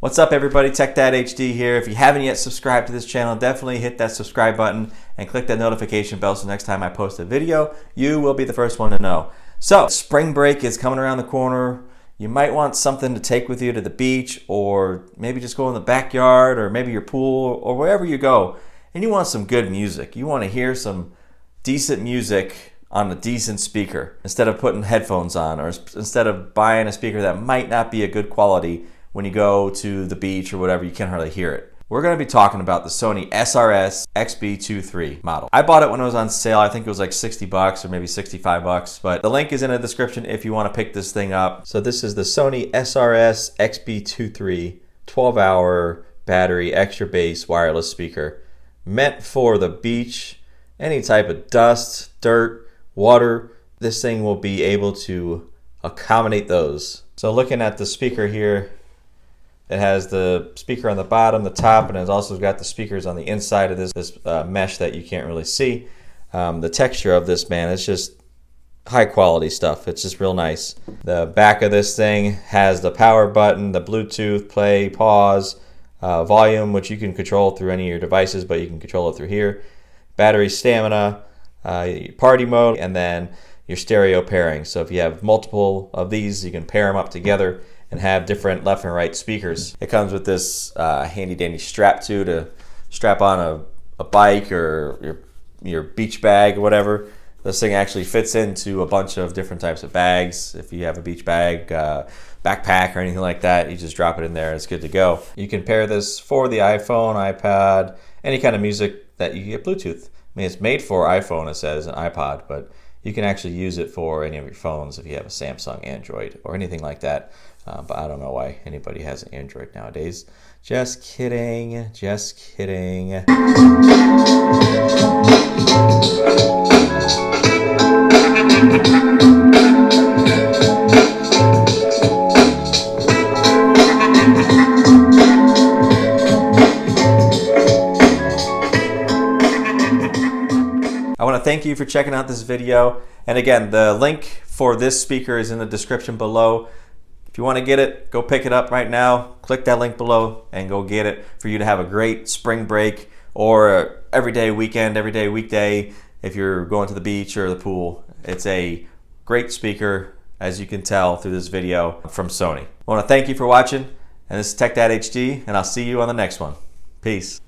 What's up everybody, TechDadHD here. If you haven't yet subscribed to this channel, definitely hit that subscribe button and click that notification bell so next time I post a video, you will be the first one to know. So, spring break is coming around the corner. You might want something to take with you to the beach, or maybe just go in the backyard, or maybe your pool, or wherever you go, and you want some good music. You want to hear some decent music on a decent speaker instead of putting headphones on, or instead of buying a speaker that might not be a good quality. When you go to the beach or whatever, you can't hardly hear it. We're going to be talking about the Sony Srs-Xb23 model. I bought it when it was on sale. I think it was like 60 bucks or maybe 65 bucks, but the link is in the description if you want to pick this thing up. So this is the Sony Srs-Xb23 12-hour battery extra bass wireless speaker, meant for the beach, any type of dust, dirt, water. This thing will be able to accommodate those. So looking at the speaker here, it has the speaker on the bottom, the top, and it's also got the speakers on the inside of this mesh that you can't really see. The texture of this, man, it's just high quality stuff. It's just real nice. The back of this thing has the power button, the Bluetooth, play, pause, volume, which you can control through any of your devices, but you can control it through here. Battery stamina, party mode, and then your stereo pairing. So if you have multiple of these, you can pair them up together and have different left and right speakers. It comes with this handy dandy strap too, to strap on a bike or your beach bag or whatever. This thing actually fits into a bunch of different types of bags. If you have a beach bag, backpack, or anything like that, you just drop it in there and it's good to go. You can pair this for the iPhone, iPad, any kind of music that you get Bluetooth. I mean, it's made for iPhone, it says, and iPod, but you can actually use it for any of your phones if you have a Samsung, Android, or anything like that. But I don't know why anybody has an Android nowadays. Just kidding, just kidding. I want to thank you for checking out this video. And again, the link for this speaker is in the description below. If you want to get it, go pick it up right now. Click that link below and go get it for you to have a great spring break, or everyday weekend, everyday weekday if you're going to the beach or the pool. It's a great speaker, as you can tell through this video, from Sony. I want to thank you for watching, and this is TechDadHD, and I'll see you on the next one. Peace.